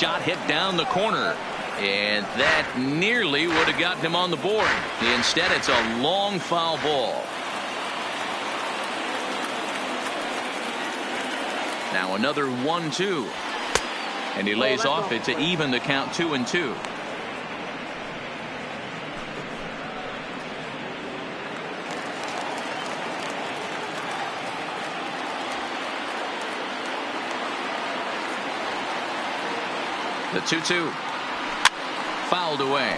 shot hit down the corner. And that nearly would have gotten him on the board. Instead, it's a long foul ball. Now another 1-2. And he lays off it to even the count 2-2. The 2-2. Fouled away.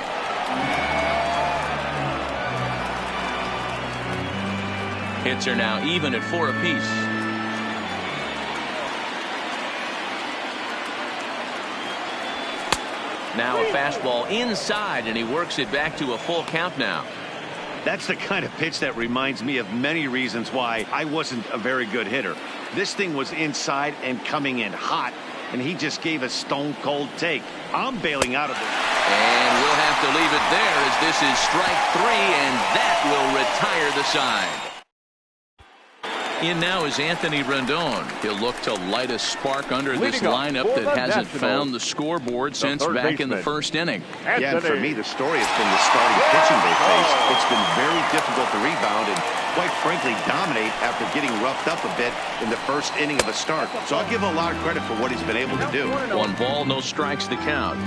Hits are now even at 4 apiece. Now a fastball inside, and he works it back to a full count now. That's the kind of pitch that reminds me of many reasons why I wasn't a very good hitter. This thing was inside and coming in hot, and he just gave a stone-cold take. I'm bailing out of it. And we'll have to leave it there as this is strike 3, and that will retire the side. In now is Anthony Rendon. He'll look to light a spark under this lineup that hasn't found the scoreboard since back in the first inning. Yeah, and for me, the story has been the starting pitching they faced. It's been very difficult to rebound and, quite frankly, dominate after getting roughed up a bit in the first inning of a start. So I'll give him a lot of credit for what he's been able to do. 1 ball, no strikes to count.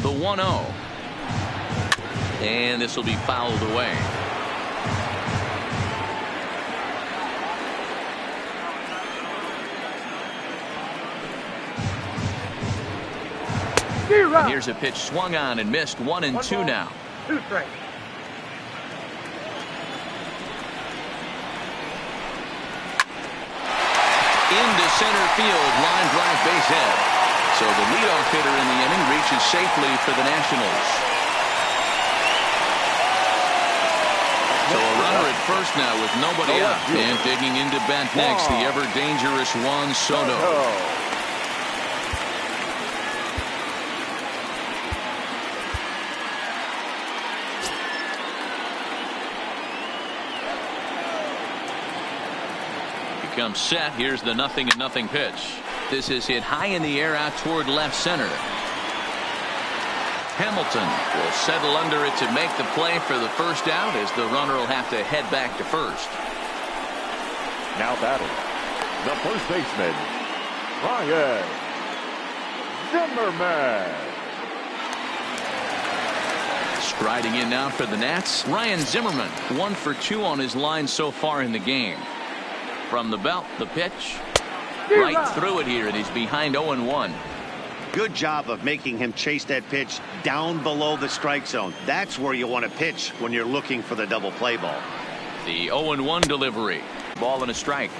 The 1-0. And this will be fouled away. And here's a pitch swung on and missed. 1-2 now. 2 strikes. Into center field, line drive base hit. So the leadoff hitter in the inning reaches safely for the Nationals. So a runner at first now with nobody out. And digging into bat next, the ever-dangerous Juan Soto. He comes set. Here's the 0-0 pitch. This is hit high in the air out toward left center. Hamilton will settle under it to make the play for the first out as the runner will have to head back to first. Now batting, the first baseman, Ryan Zimmerman. Striding in now for the Nats, Ryan Zimmerman. 1 for 2 on his line so far in the game. From the belt, the pitch. Right through it here, and he's behind 0-1. Good job of making him chase that pitch down below the strike zone. That's where you want to pitch when you're looking for the double play ball. The 0-1 delivery. Ball and a strike.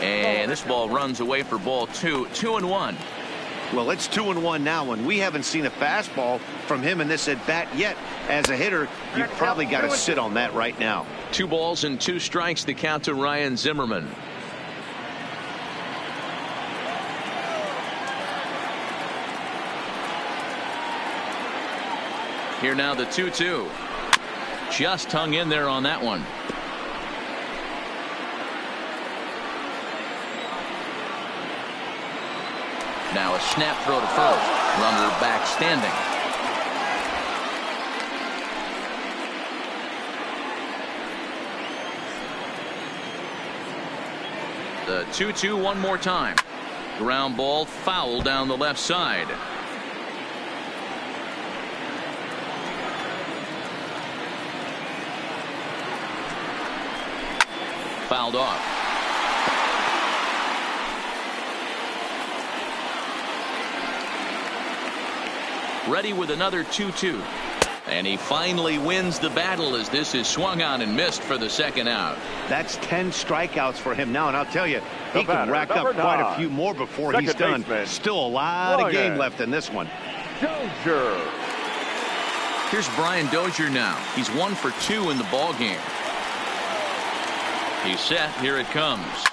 And this ball runs away for ball 2. 2-1. Well, it's 2-1 now, and we haven't seen a fastball from him in this at bat yet. As a hitter, you've probably got to sit on that right now. 2 balls and 2 strikes to count to Ryan Zimmerman. Here now the 2-2. Just hung in there on that one. Now a snap throw to first. Runner back standing. The 2-2 one more time. Ground ball foul down the left side. Fouled off. Ready with another 2-2. And he finally wins the battle as this is swung on and missed for the second out. That's 10 strikeouts for him now, and I'll tell you, he can rack up quite a few more before he's done. Still a lot of game left in this one. Dozier. Here's Brian Dozier now. He's 1 for 2 in the ball game. He's set. Here it comes.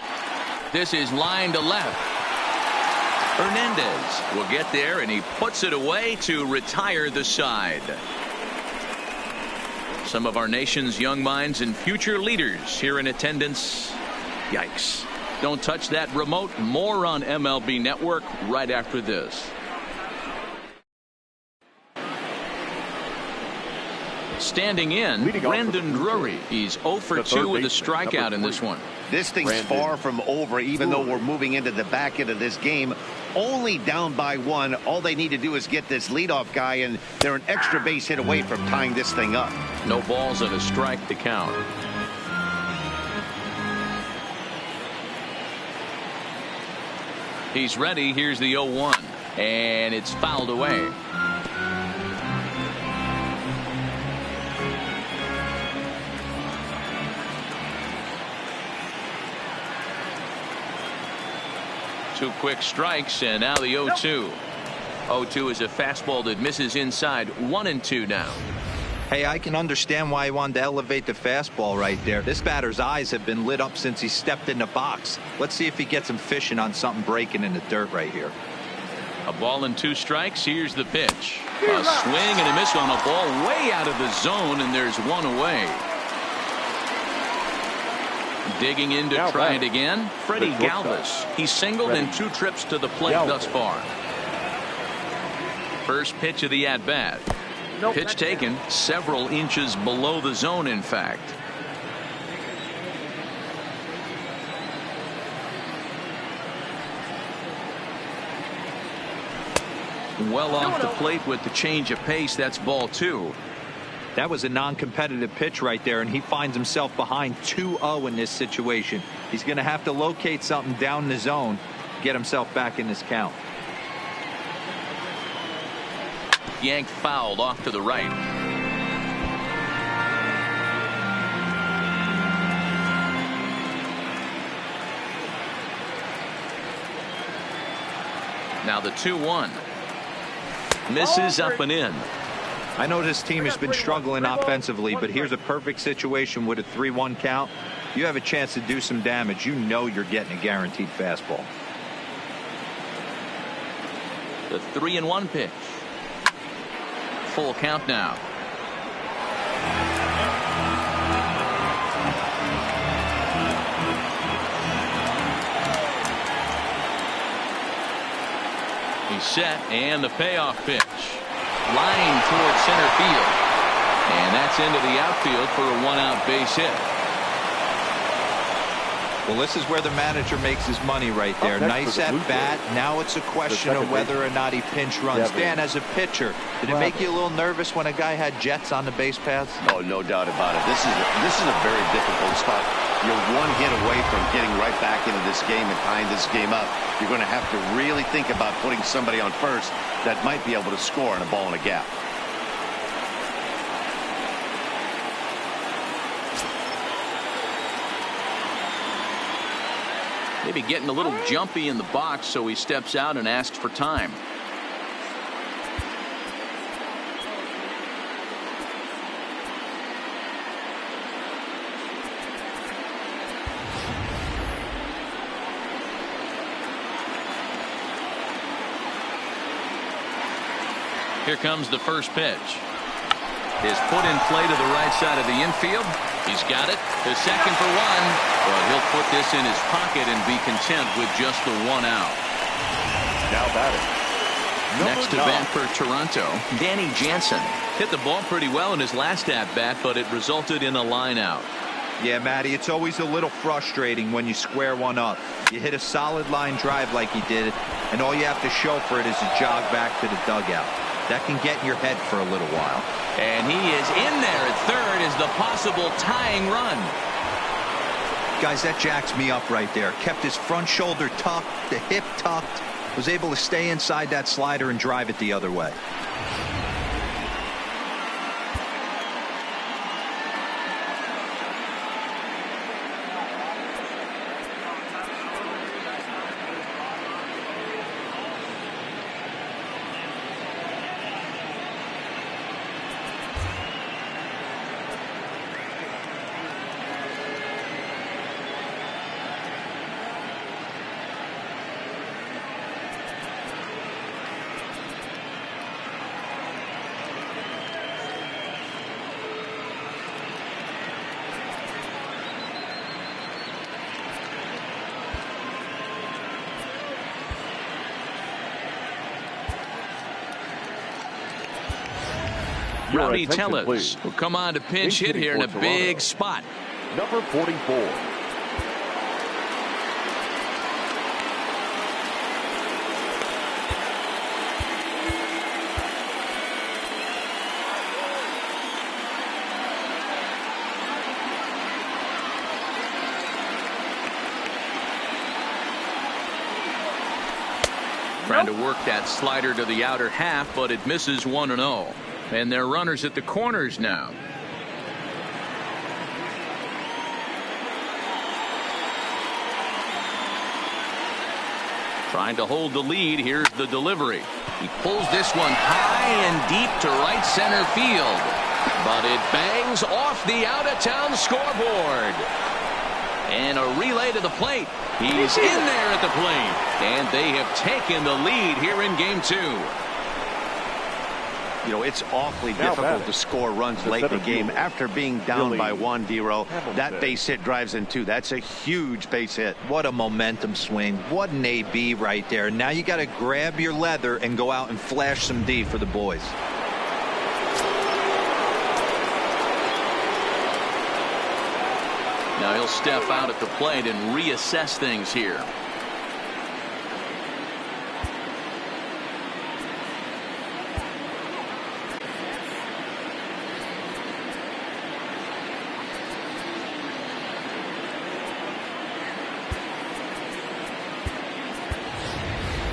This is line to left. Hernandez will get there, and he puts it away to retire the side. Some of our nation's young minds and future leaders here in attendance. Yikes. Don't touch that remote. More on MLB Network right after this. Standing in, Brandon Drury. He's 0 for 2 with a strikeout in this one. This thing's far from over, even though we're moving into the back end of this game. Only down by 1. All they need to do is get this leadoff guy, and they're an extra base hit away from tying this thing up. No balls and a strike to count. He's ready. Here's the 0-1, and it's fouled away. Two quick strikes, and now the 0-2. 0-2 is a fastball that misses inside. 1-2 now. Hey, I can understand why he wanted to elevate the fastball right there. This batter's eyes have been lit up since he stepped in the box. Let's see if he gets him fishing on something breaking in the dirt right here. A ball and 2 strikes. Here's the pitch. A swing and a miss on a ball way out of the zone, and there's 1 away. Digging in to try it again, Freddie Galvis. He's singled in 2 trips to the plate thus far. First pitch of the at-bat. Pitch taken several inches below the zone, in fact. Well off the plate with the change of pace. That's ball 2. That was a non-competitive pitch right there, and he finds himself behind 2-0 in this situation. He's going to have to locate something down the zone, get himself back in this count. Yanked fouled off to the right. Now the 2-1. Misses up and in. I know this team has been struggling offensively, but here's a perfect situation with a 3-1 count. You have a chance to do some damage. You know you're getting a guaranteed fastball. The 3-1 pitch. Full count now. He's set, and the payoff pitch. Line towards center field, and that's into the outfield for a 1-out base hit. Well, this is where the manager makes his money right there. Nice at bat. Now it's a question of whether or not he pinch runs. Dan, as a pitcher, did it make you a little nervous when a guy had jets on the base paths? Oh, no doubt about it. This is a very difficult spot. You're 1 hit away from getting right back into this game and tying this game up. You're going to have to really think about putting somebody on first that might be able to score on a ball in a gap. Maybe getting a little jumpy in the box, so he steps out and asks for time. Here comes the first pitch. Is put in play to the right side of the infield. He's got it. The second for 1. But he'll put this in his pocket and be content with just the 1 out. Now batting. Next to bat for Toronto, Danny Jansen. Hit the ball pretty well in his last at-bat, but it resulted in a line out. Yeah, Matty, it's always a little frustrating when you square one up. You hit a solid line drive like he did, and all you have to show for it is a jog back to the dugout. That can get in your head for a little while. And he is in there at third as the possible tying run. Guys, that jacks me up right there. Kept his front shoulder tucked, the hip tucked, was able to stay inside that slider and drive it the other way. Your Rowdy attention, Tellez please. will come on to pinch hit here in a big spot. Number 44. Trying to work that slider to the outer half, but it misses 1-0. And they're runners at the corners now. Trying to hold the lead. Here's the delivery. He pulls this one high and deep to right center field. But it bangs off the out-of-town scoreboard. And a relay to the plate. He's in there at the plate. And they have taken the lead here in game 2. You know, it's awfully difficult to score runs late in the game after being down by 1, D-Row. That base hit drives in 2. That's a huge base hit. What a momentum swing. What an AB right there. Now you got to grab your leather and go out and flash some D for the boys. Now he'll step out at the plate and reassess things here.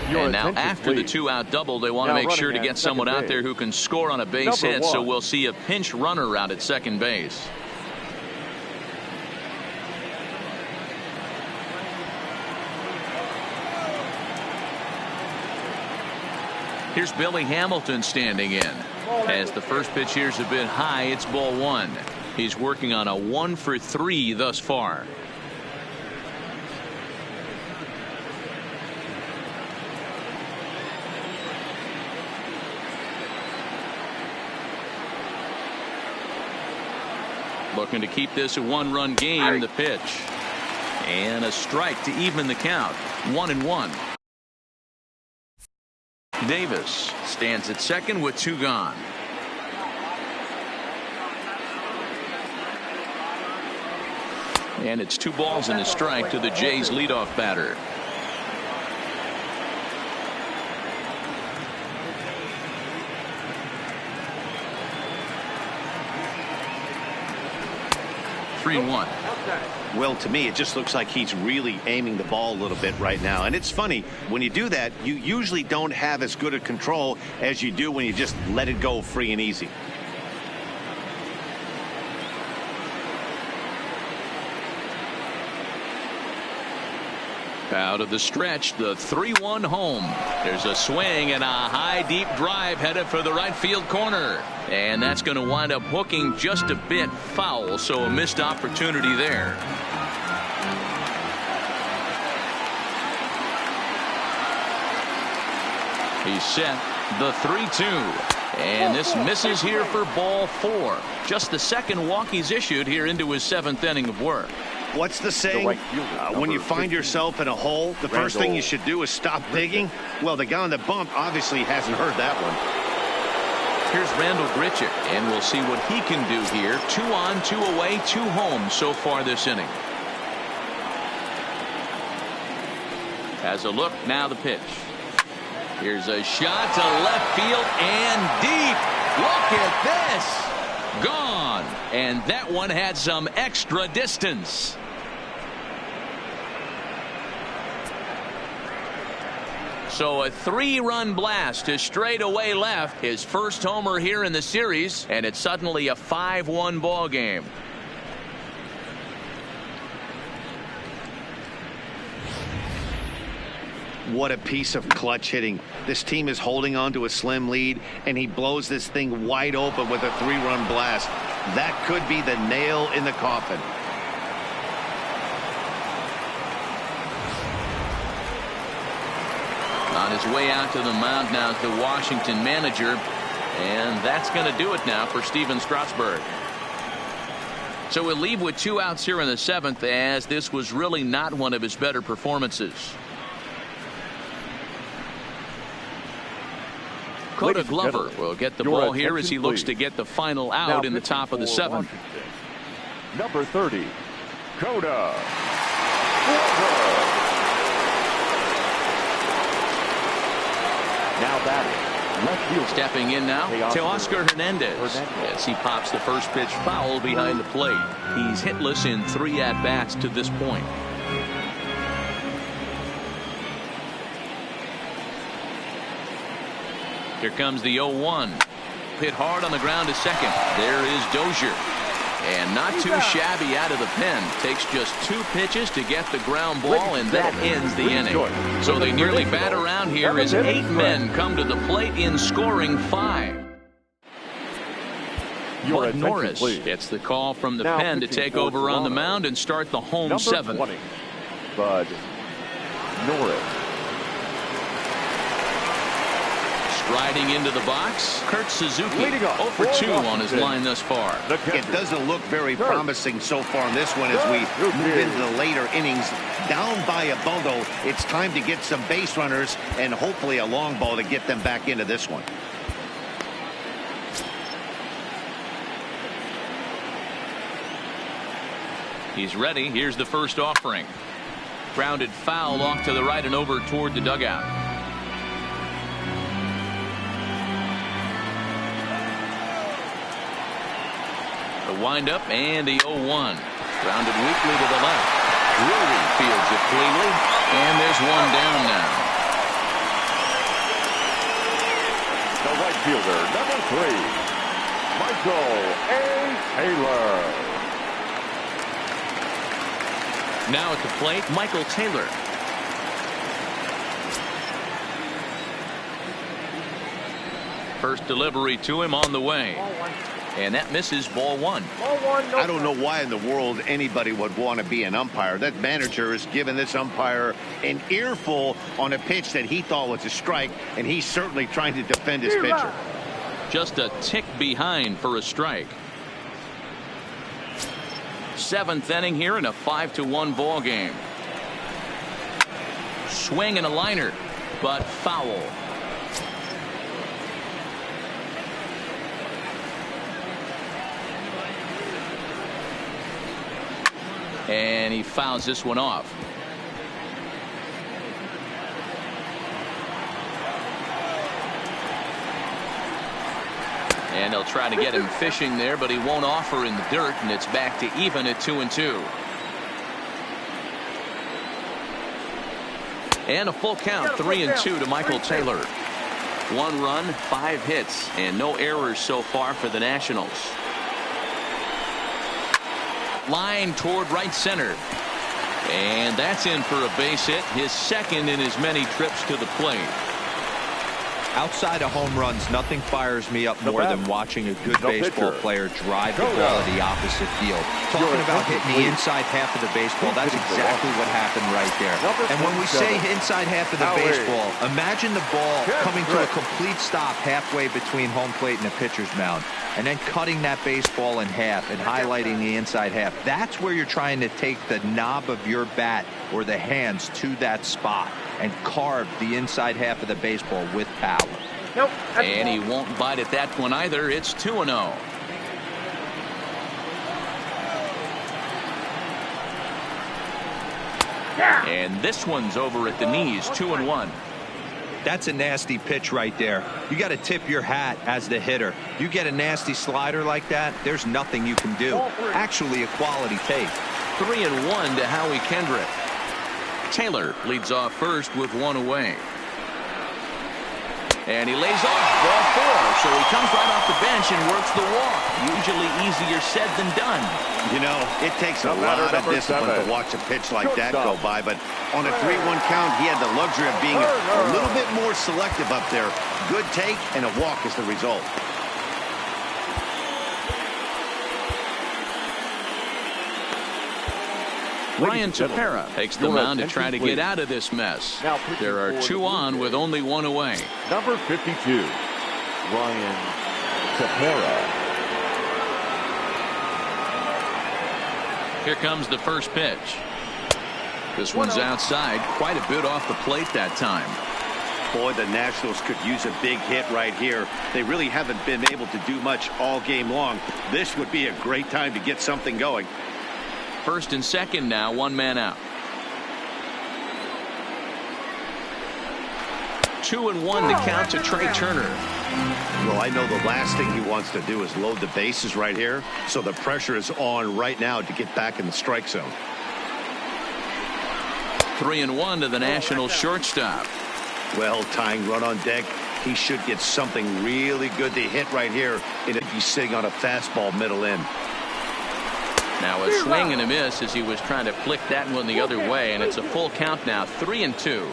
And now after the 2-out double, they want to make sure to get someone out there who can score on a base hit. So we'll see a pinch runner out at second base. Here's Billy Hamilton standing in. As the first pitch here's a bit high, it's ball 1. He's working on a 1-for-3 thus far. Looking to keep this a 1-run game. The pitch. And a strike to even the count. 1-1. Davis stands at second with 2 gone. And it's 2 balls and a strike to the Jays leadoff batter. (3-1). Well, to me, it just looks like he's really aiming the ball a little bit right now. And it's funny, when you do that, you usually don't have as good a control as you do when you just let it go free and easy. Out of the stretch, the 3-1 home. There's a swing and a high deep drive headed for the right field corner. And that's going to wind up hooking just a bit foul, so a missed opportunity there. He's set. The 3-2. And this misses here for ball 4. Just the second walk he's issued here into his 7th inning of work. What's the saying? When you find yourself in a hole, the first thing you should do is stop digging. Well, the guy on the bump obviously hasn't heard that one. Here's Randall Grichuk, and we'll see what he can do here. 2 on, 2 away, 2 home so far this inning. Has a look, now the pitch. Here's a shot to left field and deep. Look at this. Gone. And that one had some extra distance. So a 3-run blast to straightaway left. His first homer here in the series, and it's suddenly a 5-1 ball game. What a piece of clutch hitting. This team is holding on to a slim lead, and he blows this thing wide open with a 3-run blast. That could be the nail in the coffin. On his way out to the mound now is the Washington manager, and that's going to do it now for Steven Strasburg. So we'll leave with 2 outs here in the 7th, as this was really not one of his better performances. Coda Ladies and Glover gentlemen, will get the your ball here as he attention, looks to please. get the final Now out in the top of the pitching for seventh. Washington, number 30, Coda. Now batting, left field. Stepping in now, Teoscar Hernandez. As he pops the first pitch foul behind the plate. He's hitless in 3 at-bats to this point. Here comes the 0-1. Hit hard on the ground to second. There is Dozier. And not too shabby out of the pen. Takes just 2 pitches to get the ground ball, and that ends the inning. So they nearly bat around here as 8 men come to the plate in scoring 5. Bud Norris gets the call from the pen to take over on the mound and start the home number 7th. 20, Bud Norris. Striding into the box, Kurt Suzuki. 0 for 2 on his line thus far. It doesn't look very promising so far in this one as we move into the later innings. Down by a bundle, it's time to get some base runners and hopefully a long ball to get them back into this one. He's ready. Here's the first offering. Grounded foul off to the right and over toward the dugout. The windup and the 0-1. Grounded weakly to the left. Drury fields it cleanly, and there's one down now. The right fielder, number 3, Michael A. Taylor. Now at the plate, Michael Taylor. First delivery to him on the way. And that misses ball 1. I don't know why in the world anybody would want to be an umpire. That manager has given this umpire an earful on a pitch that he thought was a strike, and he's certainly trying to defend his pitcher. Just a tick behind for a strike. 7th inning here in a 5-1 ball game. Swing and a liner, but foul. And he fouls this one off. And they'll try to get him fishing there, but he won't offer in the dirt, and it's back to even at 2-2. And a full count, 3-2 to Michael Taylor. 1 run, 5 hits, and no errors so far for the Nationals. Line toward right center. And that's in for a base hit, his 2nd in as many trips to the plate. Outside of home runs, nothing fires me up more than watching a good baseball player drive the ball to the opposite field. Talking about hitting the inside half of the baseball, that's exactly what happened right there. And when we say inside half of the baseball, imagine the ball coming to a complete stop halfway between home plate and the pitcher's mound, and then cutting that baseball in half and highlighting the inside half. That's where you're trying to take the knob of your bat or the hands to that spot and carve the inside half of the baseball with power. And he won't bite at that one either. It's 2-0. And this one's over at the knees, 2-1. That's a nasty pitch right there. You got to tip your hat as the hitter. You get a nasty slider like that, there's nothing you can do. Actually a quality take. 3-1 to Howie Kendrick. Taylor leads off first with 1 away. And he lays off ball 4, so he comes right off the bench and works the walk. Usually easier said than done. You know, it takes a lot of discipline to watch a pitch like that go by, but on a 3-1 count, he had the luxury of being a little bit more selective up there. Good take, and a walk is the result. Ryan Tepera takes the mound to try to get out of this mess. There are 2 on with only 1 away. Number 52, Ryan Tepera. Here comes the first pitch. This one's outside, quite a bit off the plate that time. Boy, the Nationals could use a big hit right here. They really haven't been able to do much all game long. This would be a great time to get something going. First and second now, one man out. 2-1 to count to Trey Turner. Well, I know the last thing he wants to do is load the bases right here, so the pressure is on right now to get back in the strike zone. 3-1 to the Nationals shortstop. Well, tying run on deck. He should get something really good to hit right here, and he's sitting on a fastball middle in. Now a swing and a miss as he was trying to flick that one the other way, and it's a full count now, 3-2.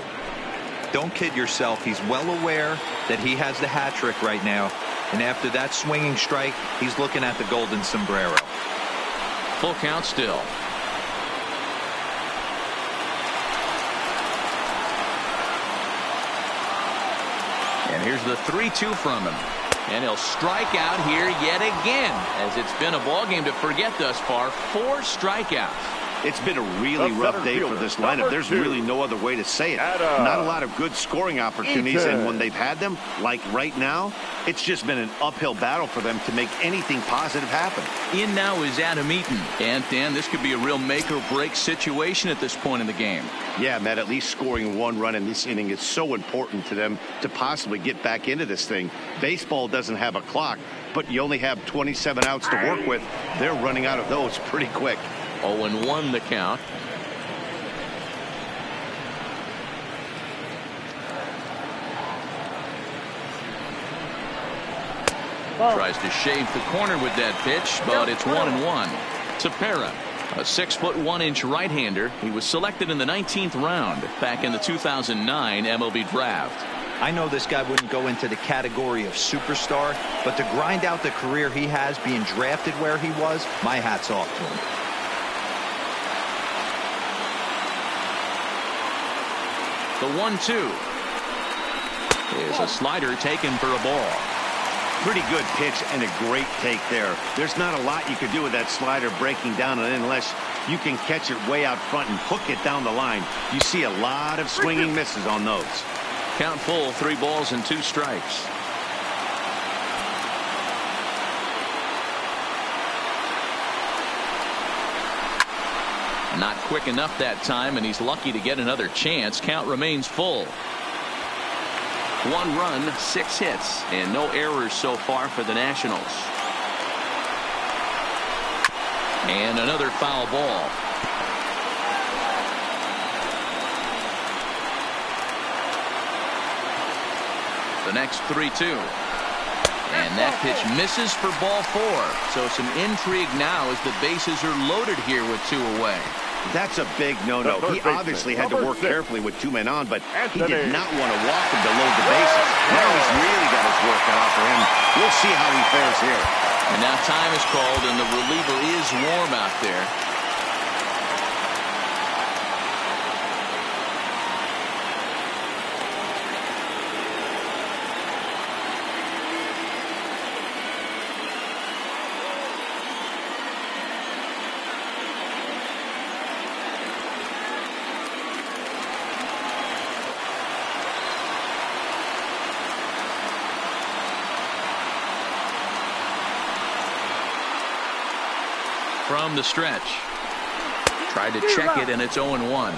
Don't kid yourself. He's well aware that he has the hat trick right now. And after that swinging strike, he's looking at the golden sombrero. Full count still. And here's the 3-2 from him. And he'll strike out here yet again, as it's been a ball game to forget thus far. 4 strikeouts. It's been a really rough day for this lineup. There's really no other way to say it. Not a lot of good scoring opportunities, and when they've had them, like right now, it's just been an uphill battle for them to make anything positive happen. In now is Adam Eaton. And, Dan, this could be a real make-or-break situation at this point in the game. Yeah, Matt, at least scoring 1 run in this inning is so important to them to possibly get back into this thing. Baseball doesn't have a clock, but you only have 27 outs to work with. They're running out of those pretty quick. 0-1 the count. Tries to shave the corner with that pitch, but it's 1-1. Tepera, a 6'1" right-hander. He was selected in the 19th round back in the 2009 MLB draft. I know this guy wouldn't go into the category of superstar, but to grind out the career he has being drafted where he was, my hat's off to him. The 1-2 is a slider taken for a ball. Pretty good pitch and a great take there. There's not a lot you could do with that slider breaking down and in unless you can catch it way out front and hook it down the line. You see a lot of swinging misses on those. Count full, 3 balls and 2 strikes. Not quick enough that time, and he's lucky to get another chance. Count remains full. 1 run, 6 hits, and no errors so far for the Nationals. And another foul ball. The next 3-2. And that pitch misses for ball 4. So some intrigue now as the bases are loaded here with 2 away. That's a big no-no. He obviously had to work carefully with 2 men on, but he did not want to walk him to load the bases. Now he's really got his work cut out for him. We'll see how he fares here. And now time is called, and the reliever is warm out there. From the stretch. Tried to check it, and it's 0-1. 0-1.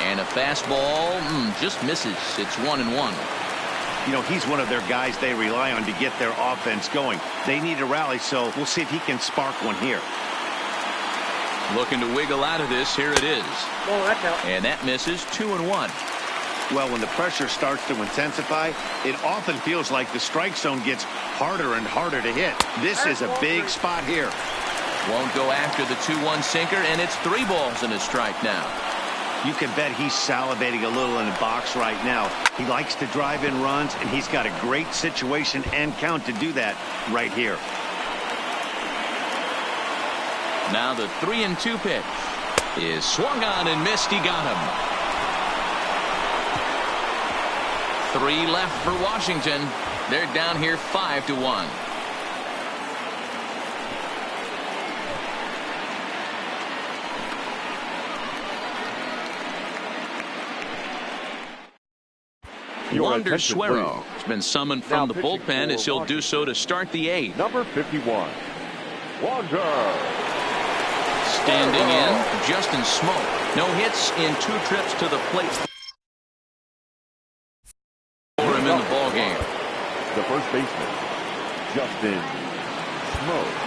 And a fastball just misses. It's 1-1. You know, he's one of their guys they rely on to get their offense going. They need a rally, so we'll see if he can spark one here. Looking to wiggle out of this. Here it is. Oh, that's out. And that misses. 2-1. Well, when the pressure starts to intensify, it often feels like the strike zone gets harder and harder to hit. This is a big spot here. Won't go after the 2-1 sinker, and it's 3 balls and a strike now. You can bet he's salivating a little in the box right now. He likes to drive in runs, and he's got a great situation and count to do that right here. Now the 3-2 pitch is swung on and missed. He got him. 3 left for Washington. They're down here 5-1. Wander attention, Suero please. has been summoned Now from the pitching bullpen for as he'll do so to start the 8th. Number 51, Wander. Standing in, Justin Smoke. No hits in 2 trips to the plate for him in the ball game. The first baseman, Justin Smoke.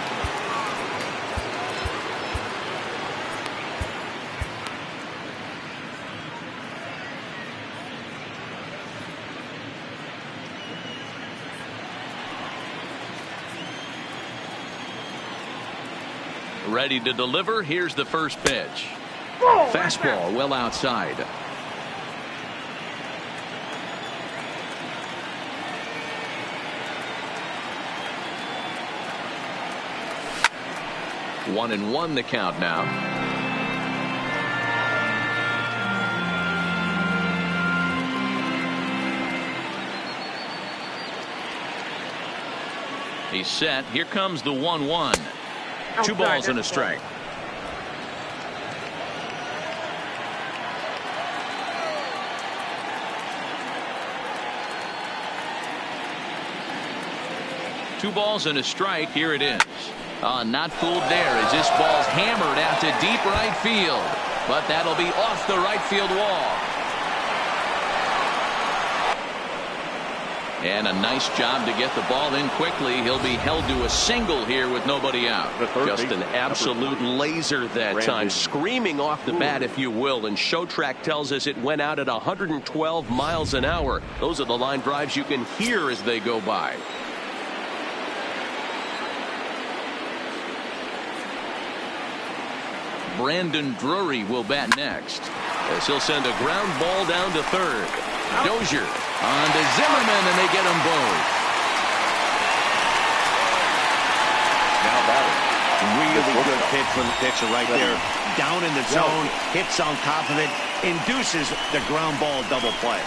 Ready to deliver. Here's the first pitch. Fastball well outside. One and one the count now. He's set. Here comes the 1-1. 2 balls and a strike. Two balls and a strike. Here it is. Not fooled there as this ball's hammered out to deep right field. But that'll be off the right field wall. And a nice job to get the ball in quickly. He'll be held to a single here with nobody out. Just an absolute laser that time. Screaming off the bat, if you will. And Show Track tells us it went out at 112 miles an hour. Those are the line drives you can hear as they go by. Brandon Drury will bat next, as he'll send a ground ball down to third. Dozier on to Zimmerman, and they get them both. Now batting. Really good pitch from the pitcher right there. Down in the zone, hits on top of it, induces the ground ball double play.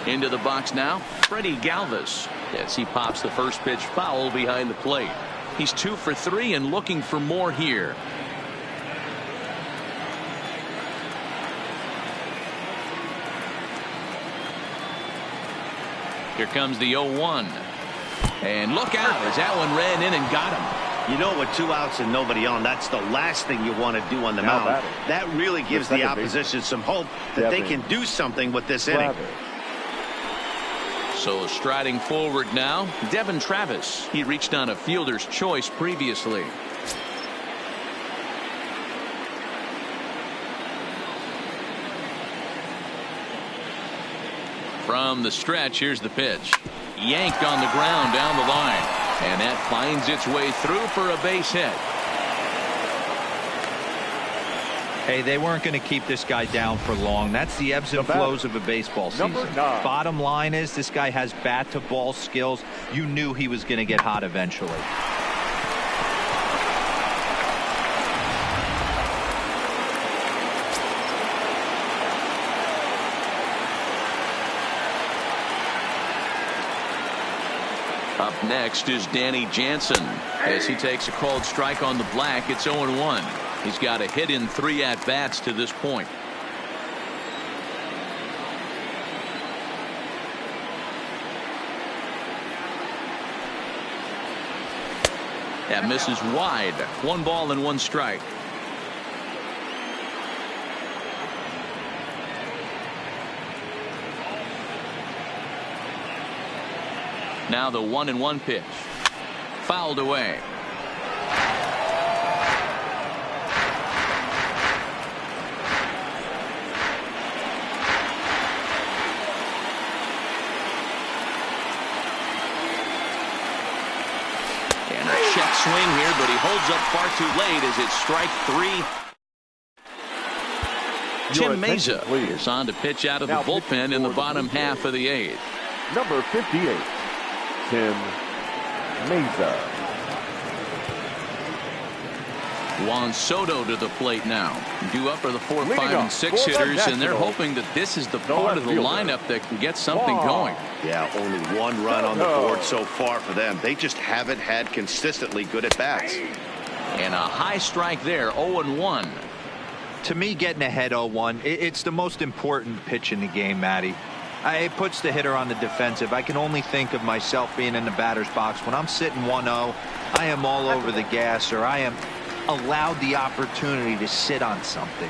Into the box now, Freddie Galvis, as he pops the first pitch foul behind the plate. He's 2 for 3 and looking for more here. Here comes the 0-1. And look out as that one ran in and got him. You know, with 2 outs and nobody on, that's the last thing you want to do on the mound. That really gives the opposition some hope that they can do something with this inning. So striding forward now, Devin Travis. He reached on a fielder's choice previously. From the stretch, here's the pitch. Yanked on the ground down the line. And that finds its way through for a base hit. Hey, they weren't going to keep this guy down for long. That's the ebbs and flows of a baseball season. Bottom line is this guy has bat to ball skills. You knew he was going to get hot eventually. Up next is Danny Jansen as he takes a called strike on the black. It's 0-1. He's got a hit in 3 at-bats to this point. That misses wide. 1 ball and 1 strike. Now the 1-1 pitch. Fouled away. And a check swing here, but he holds up far too late as it's strike 3. Tim Meza is on to pitch out of the bullpen in the bottom half of the 8th. Number 58, Tim Meza. Juan Soto to the plate now. Due up are the 4, 5, and 6 for the hitters, and they're Nationals, hoping that this is the part of the lineup that can get something going. Yeah, only one run on the board so far for them. They just haven't had consistently good at-bats. And a high strike there, 0-1. To me, getting ahead 0-1, it's the most important pitch in the game, Matty. It puts the hitter on the defensive. I can only think of myself being in the batter's box. When I'm sitting 1-0, I am all over the gas, or I am allowed the opportunity to sit on something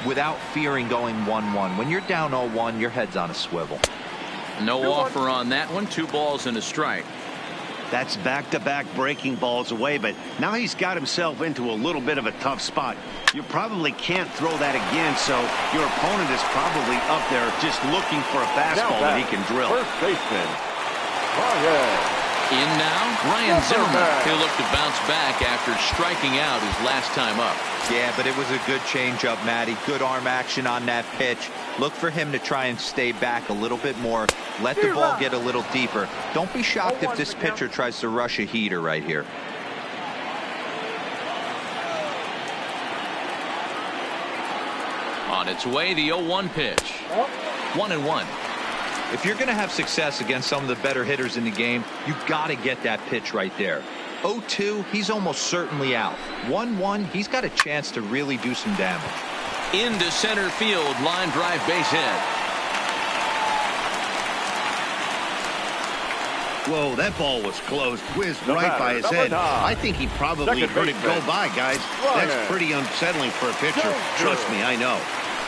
without fearing going 1-1. When you're down 0-1, your head's on a swivel. No offer on that one. 2 balls and a strike. That's back-to-back breaking balls away, but now he's got himself into a little bit of a tough spot. You probably can't throw that again, so your opponent is probably up there just looking for a fastball that he can drill. First baseman, Ryan. In now, Ryan Zimmerman. He'll look to bounce back after striking out his last time up. Yeah, but it was a good changeup, Matty. Good arm action on that pitch. Look for him to try and stay back a little bit more. Let the ball get a little deeper. Don't be shocked if this pitcher tries to rush a heater right here. On its way, the 0-1 pitch. 1-1. If you're going to have success against some of the better hitters in the game, you've got to get that pitch right there. 0-2, he's almost certainly out. 1-1, he's got a chance to really do some damage. Into center field, line drive, base hit. Whoa, that ball was close. Whizzed right by his head. I think he probably heard it go by, guys. That's pretty unsettling for a pitcher. Trust me, I know.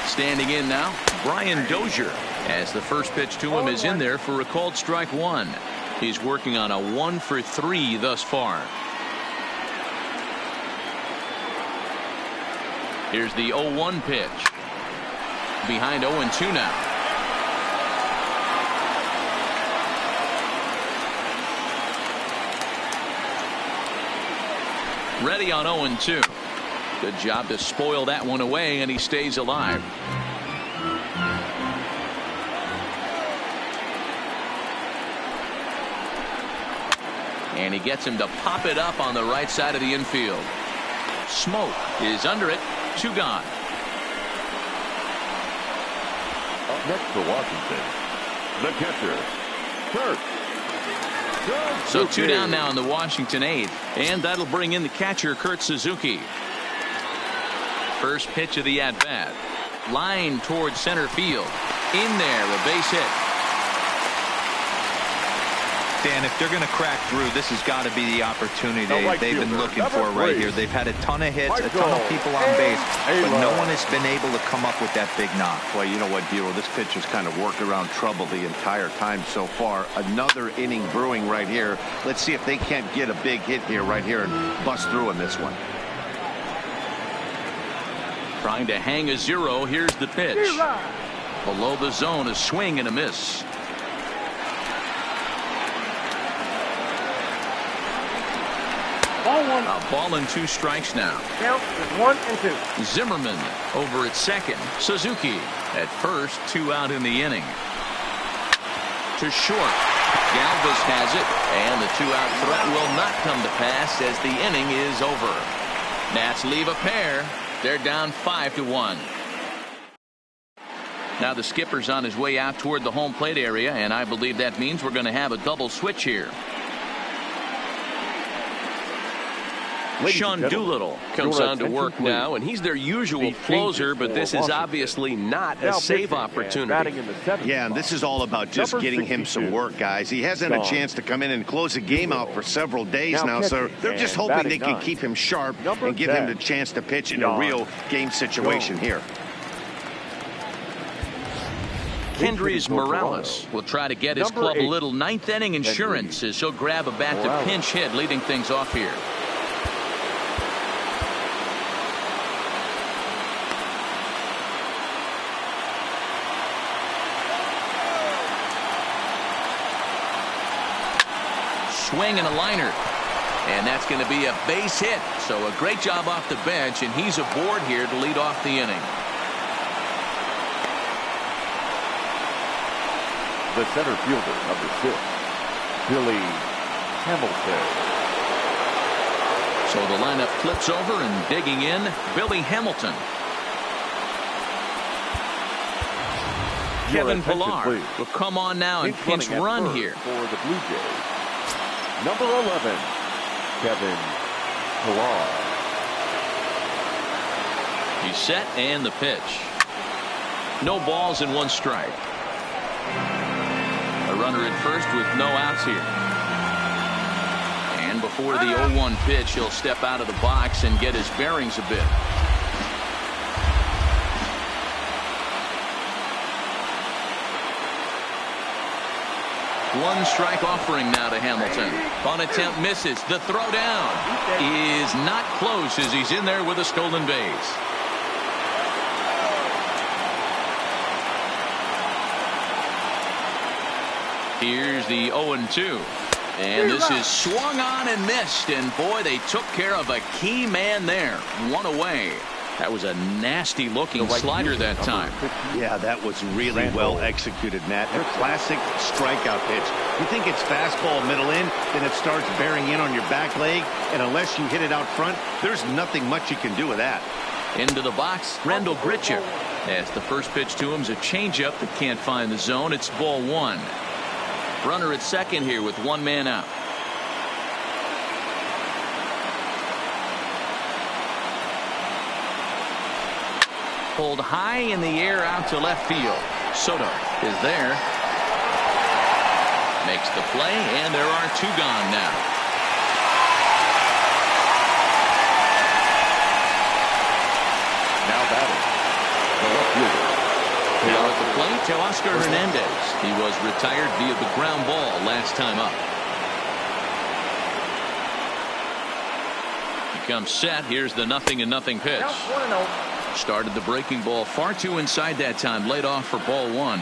Standing in now, Brian Dozier, as the first pitch to him is in there for a called strike 1. He's working on a 1-for-3 thus far. Here's the 0-1 pitch. Behind 0-2 now. Ready on 0-2. Good job to spoil that one away, and he stays alive. And he gets him to pop it up on the right side of the infield. Smoke is under it. 2 gone. Up next for Washington, the catcher, Kurt. So 2 down now in the Washington 8th, and that'll bring in the catcher, Kurt Suzuki. First pitch of the at-bat. Line towards center field. In there, a base hit. Dan, if they're going to crack through, this has got to be the opportunity they've been looking for right here. They've had a ton of hits, a ton of people on base, but no one has been able to come up with that big knock. Well, you know what, Dero, this pitch has kind of worked around trouble the entire time so far. Another inning brewing right here. Let's see if they can't get a big hit here right here and bust through in this one. Trying to hang a 0. Here's the pitch. Below the zone, a swing and a miss. A ball and 2 strikes now. Count is 1-2. Zimmerman over at second. Suzuki at first. 2 out in the inning. To short. Galvis has it, and the 2-out threat will not come to pass as the inning is over. Nats leave a pair. They're down 5-1. Now the skipper's on his way out toward the home plate area, and I believe that means we're going to have a double switch here. Sean Doolittle comes on to work now, and he's their usual closer, but this is obviously not a save opportunity. Yeah, and this is all about just getting him some work, guys. He hasn't had a chance to come in and close a game out for several days now, so they're just hoping they can keep him sharp and give him the chance to pitch in a real game situation here. Kendrys Morales will try to get his club a little ninth inning insurance as he'll grab a bat to pinch hit, leading things off here. Swing and a liner, and that's going to be a base hit. So a great job off the bench, and he's aboard here to lead off the inning. The center fielder, number 6, Billy Hamilton. So the lineup flips over and digging in, Billy Hamilton. Kevin Pillar will come on now and pinch run here. For the Blue Jays, number 11, Kevin Pillar. He's set and the pitch. No balls and 1 strike. A runner at first with no outs here. And before the 0-1 pitch, he'll step out of the box and get his bearings a bit. One strike offering now to Hamilton. On attempt misses. The throw down is not close as he's in there with a stolen base. Here's the 0-2. And this is swung on and missed. And boy, they took care of a key man there. 1 away. That was a nasty looking slider that time. Yeah, that was really well executed, Matt. A classic strikeout pitch. You think it's fastball middle in, then it starts bearing in on your back leg, and unless you hit it out front, there's nothing much you can do with that. Into the box, Rendell Gritcher. As the first pitch to him is a changeup that can't find the zone. It's ball 1. Runner at second here with 1 man out. Pulled high in the air out to left field. Soto is there. Makes the play, and there are 2 gone now. Now batting, the left fielder. Now at the plate, Teoscar Hernandez. He was retired via the ground ball last time up. He comes set. Here's the 0-0 pitch. Started the breaking ball far too inside that time. Laid off for ball 1.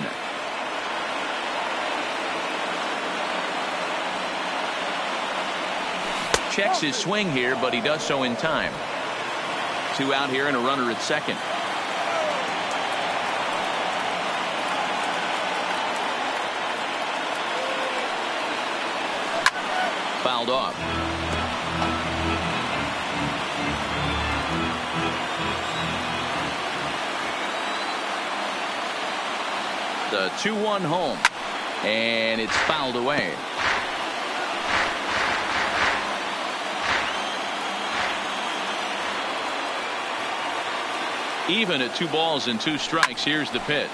Checks his swing here, but he does so in time. 2 out here and a runner at second. Fouled off. The 2-1 home, and it's fouled away. Even at 2 balls and 2 strikes. Here's the pitch,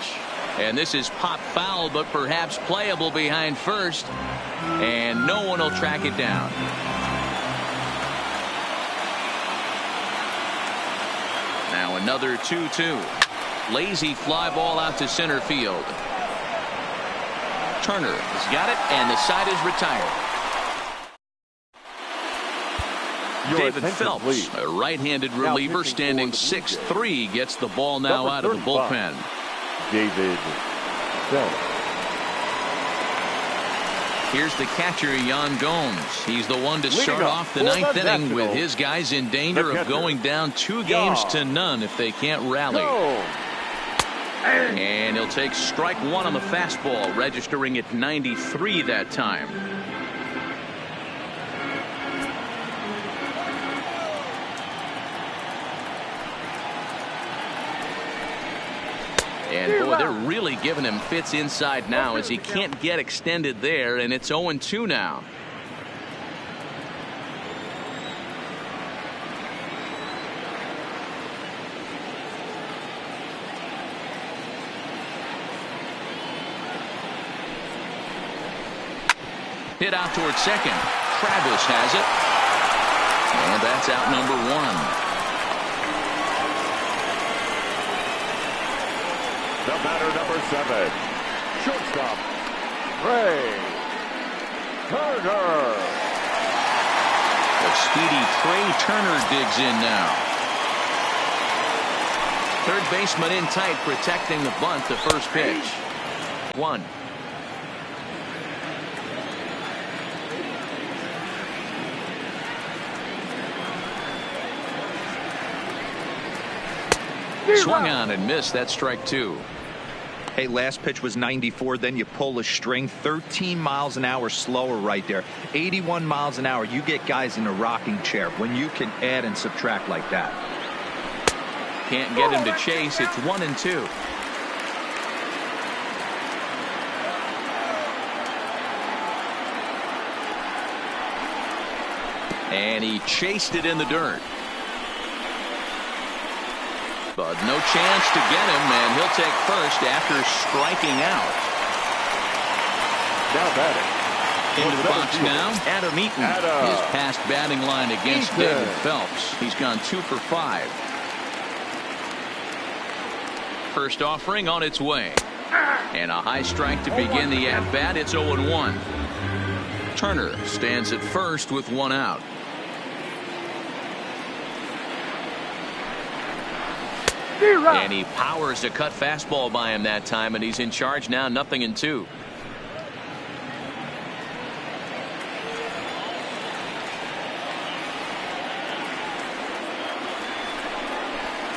and this is pop foul, but perhaps playable behind first, and no one will track it down. Now another 2-2. Lazy fly ball out to center field. Turner has got it, and the side is retired. David Phelps, a right-handed reliever, standing 6'3", gets the ball now out of the bullpen. David Phelps. Here's the catcher, Yan Gomes. He's the one to start off the 9th inning with his guys in danger of going down 2 games to none if they can't rally. And he'll take strike 1 on the fastball, registering at 93 that time. And boy, they're really giving him fits inside now as he can't get extended there, and it's 0-2 now. Hit out towards second. Travis has it. And that's out number 1. The batter, number 7, shortstop, Trey Turner. The speedy Trey Turner digs in now. Third baseman in tight, protecting the bunt. The first pitch. 1. Swung on and missed. That strike 2. Hey, last pitch was 94, then you pull a string. 13 miles an hour slower right there. 81 miles an hour. You get guys in a rocking chair when you can add and subtract like that. Can't get him to chase. It's 1-2. And he chased it in the dirt. But no chance to get him, and he'll take first after striking out. Now batting. Into the box now, Adam Eaton. His past batting line against David Phelps. He's gone 2 for 5. First offering on its way. And a high strike to begin the at-bat. It's 0-1. Turner stands at first with 1 out. And he powers a cut fastball by him that time, and he's in charge now, 0-2.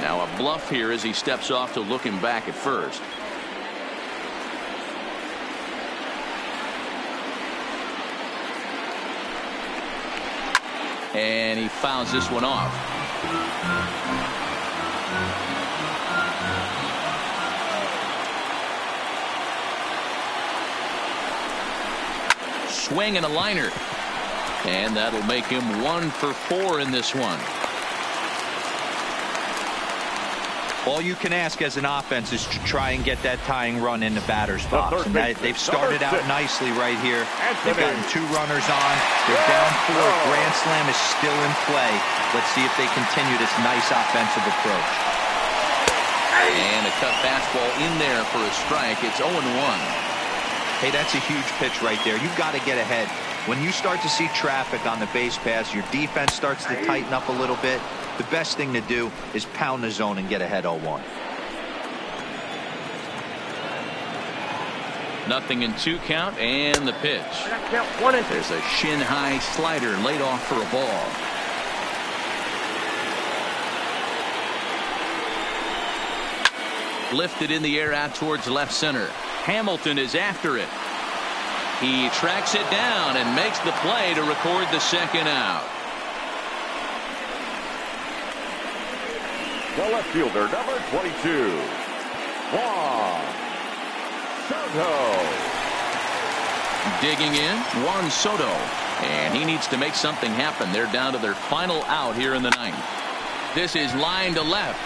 Now a bluff here as he steps off to look him back at first. And he fouls this one off. Swing and a liner. And that'll make him 1 for 4 in this one. All you can ask as an offense is to try and get that tying run in the batter's box. And they've started out nicely right here. They've gotten 2 runners on. They're down 4. Grand slam is still in play. Let's see if they continue this nice offensive approach. And a cut fastball in there for a strike. It's 0-1. Hey, that's a huge pitch right there. You've got to get ahead. When you start to see traffic on the base pass, your defense starts to tighten up a little bit. The best thing to do is pound the zone and get ahead 0-1. 0-2 count, and the pitch. There's a shin-high slider laid off for a ball. Lifted in the air out towards left center. Hamilton is after it. He tracks it down and makes the play to record the second out. The left fielder, number 22, Juan Soto. Digging in, Juan Soto. And he needs to make something happen. They're down to their final out here in the 9th. This is line to left.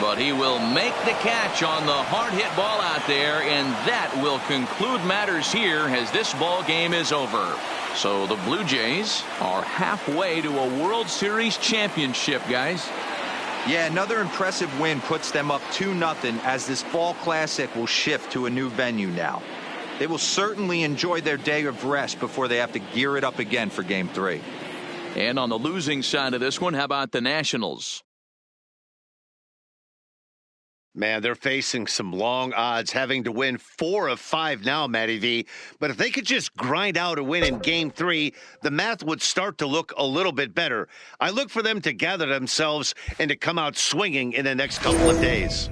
But he will make the catch on the hard hit ball out there, and that will conclude matters here as this ball game is over. So the Blue Jays are halfway to a World Series championship, guys. Yeah, another impressive win puts them up 2-0 as this Fall Classic will shift to a new venue now. They will certainly enjoy their day of rest before they have to gear it up again for Game 3. And on the losing side of this one, how about the Nationals? Man, they're facing some long odds, having to win 4 of 5 now, Matty V. But if they could just grind out a win in Game 3, the math would start to look a little bit better. I look for them to gather themselves and to come out swinging in the next couple of days.